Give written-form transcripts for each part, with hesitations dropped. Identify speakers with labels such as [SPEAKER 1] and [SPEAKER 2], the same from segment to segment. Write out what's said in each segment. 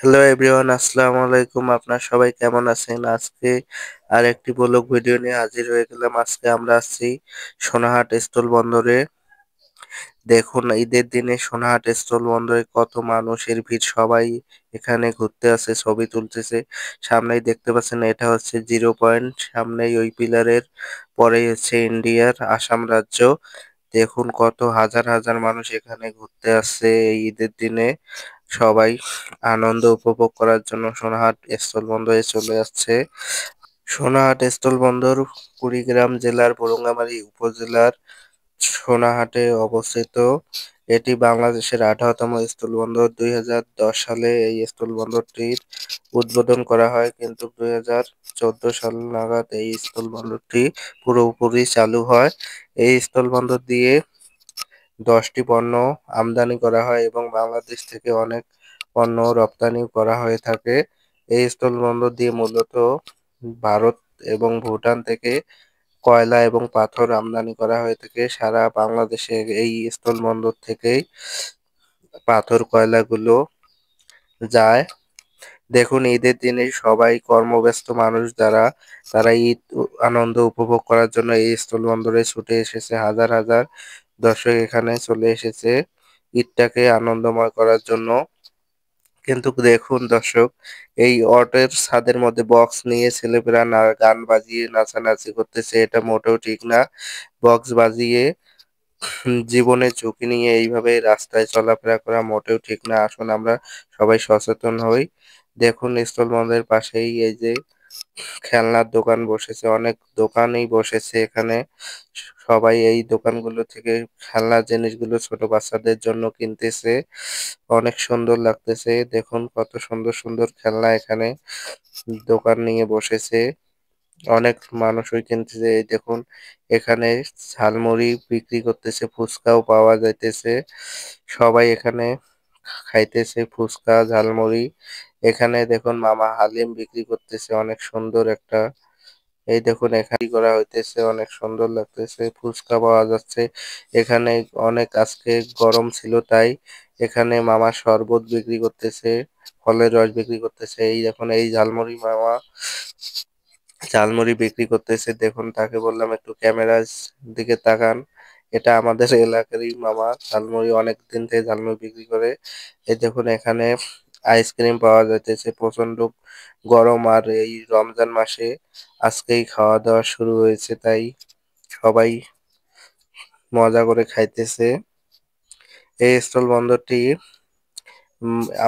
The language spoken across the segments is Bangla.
[SPEAKER 1] হ্যালো এভরিওয়ান, আসসালামু আলাইকুম। আপনার সবাই কেমন আছেন? আজকে আর একটি ব্লগ ভিডিও নিয়ে হাজির হয়ে গেলাম। আজকে আমরা আসছি সোনাহাট স্থল বন্দরে। দেখুন, ঈদের দিনে সোনাহাট স্থল বন্দরে কত মানুষের ভিড়। সবাই এখানে ঘুরতে আসে, ছবি তুলতেছে। সামনেই দেখতে পাচ্ছেন, এটা হচ্ছে জিরো পয়েন্ট। সামনেই ওই পিলারের পরেই হচ্ছে ইন্ডিয়ার আসাম রাজ্য। দেখুন কত হাজার হাজার মানুষ এখানে ঘুরতে আসছে এই ঈদের দিনে। সবাই আনন্দ উপভোগ করার জন্য সোনাহাট স্থলবন্দরে চলে আসছে। সোনাহাট স্থলবন্দর কুড়িগ্রাম জেলার বরঙ্গামারী উপজেলার সোনাহাটে অবস্থিত। এটি বাংলাদেশের 18তম স্থলবন্দর। 2010 সালে এই স্থলবন্দরটির উদ্বোধন করা হয়, কিন্তু 2014 সাল নাগাদ এই স্থলবন্দরটি পুরোপুরি চালু হয়। এই স্থলবন্দর দিয়ে 10টি পণ্য আমদানি করা হয় এবং বাংলাদেশ থেকে অনেক পণ্য রপ্তানি করা হয়ে থাকে। এই স্থলবন্দর দিয়ে মূলত ভারত এবং ভুটান থেকে কয়লা এবং পাথর আমদানি করা হয়ে থাকে। সারা বাংলাদেশে এই স্থলবন্দর থেকেই পাথর কয়লাগুলো যায়। দেখুন, ঈদের দিনে সবাই কর্মব্যস্ত মানুষ যারা, তারা ঈদ আনন্দ উপভোগ করার জন্য এই স্থলবন্দরে ছুটে এসেছে। হাজার হাজার দর্শক এখানে চলে এসেছে ঈদটাকে আনন্দময় করার জন্য। কিন্তু দেখুন দর্শক, এই অটোর ছাদের মধ্যে বক্স নিয়ে ছেলেপেরা গান বাজিয়ে নাচানাচি করতেছে, এটা মোটেও ঠিক না। বক্স বাজিয়ে জীবনের ঝুঁকি নিয়ে এইভাবে রাস্তায় চলাফেরা করা মোটেও ঠিক না। আসুন আমরা সবাই সচেতন হই। দেখুন, স্থলবন্দরের পাশেই এই যে খেলনার দোকান বসেছে, অনেক দোকানই বসেছে এখানে। সবাই এই দোকানগুলো থেকে খেলনার জিনিসগুলো ছোট বাচ্চাদের জন্য কিনতেছে। অনেক সুন্দর লাগতেছে। দেখুন কত সুন্দর সুন্দর খেলনা এখানে দোকান নিয়ে বসেছে। অনেক মানুষই কিনতেছে। এই দেখুন, এখানে ঝালমুড়ি বিক্রি করতেছে, ফুচকাও পাওয়া যাইতেছে। সবাই এখানে খাইতেছে ফুচকা ঝালমুড়ি। এখানে দেখুন মামা হালিম বিক্রি করতেছে, অনেক সুন্দর একটা। এই দেখুন এখানে করা হইতেছে, অনেক সুন্দর লাগতেছে। ফুচকা পাওয়া যাচ্ছে এখানে। অনেক আজকে গরম ছিল, তাই এখানে মামা শরবত বিক্রি করতেছে, ফলের রস বিক্রি করতেছে। এই দেখুন, এই ঝালমুড়ি মামা ঝালমুড়ি বিক্রি করতেছে। দেখুন, তাকে বললাম একটু ক্যামেরার দিকে তাকান। এটা আমাদের এলাকারই মামা, ঝালমুড়ি অনেক দিন থেকে ঝালমুড়ি বিক্রি করে। এই দেখুন, এখানে আইসক্রিম পাওয়া যাইতেছে। প্রচন্ড গরম, আর এই রমজান মাসে আজকেই খাওয়া দাওয়া শুরু হয়েছে, তাই সবাই মজা করে খাইতেছে। এই স্থল বন্দরটি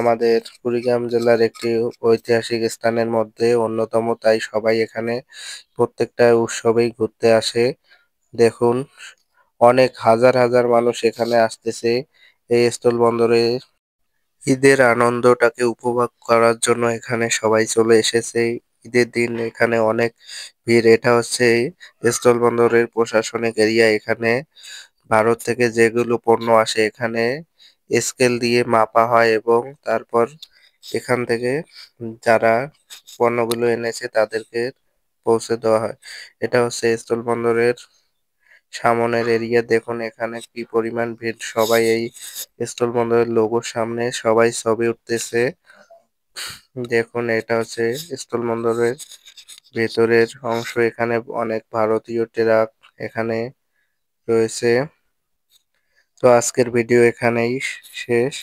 [SPEAKER 1] আমাদের কুড়িগ্রাম জেলার একটি ঐতিহাসিক স্থানের মধ্যে অন্যতম, তাই সবাই এখানে প্রত্যেকটা উৎসবেই ঘুরতে আসে। দেখুন, অনেক হাজার হাজার মানুষ এখানে আসতেছে এই স্থল বন্দরে ঈদের আনন্দটাকে উপভোগ করার জন্য। এখানে সবাই চলে এসেছে ঈদের দিন। এখানে অনেক ভিড়। এটা হচ্ছে স্থল বন্দরের প্রশাসনিক এরিয়া। এখানে ভারত থেকে যেগুলো পণ্য আসে এখানে স্কেল দিয়ে মাপা হয় এবং তারপর এখান থেকে যারা পণ্যগুলো এনেছে তাদেরকে পৌঁছে দেওয়া হয়। এটা হচ্ছে স্থল বন্দরের সামনের এরিয়া। দেখুন এখানে কি পরিমাণ ভিড়। সবাই এই স্থল বন্দরের লোগোর সামনে সবাই ছবি উঠতেছে। দেখুন, এটা হচ্ছে স্থল বন্দরের ভেতরের অংশ। এখানে অনেক ভারতীয় ট্রাক এখানে রয়েছে। তো আজকের ভিডিও এখানেই শেষ।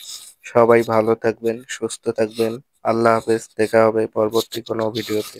[SPEAKER 1] সবাই ভালো থাকবেন, সুস্থ থাকবেন। আল্লাহ হাফেজ। দেখা হবে পরবর্তী কোনো ভিডিওতে।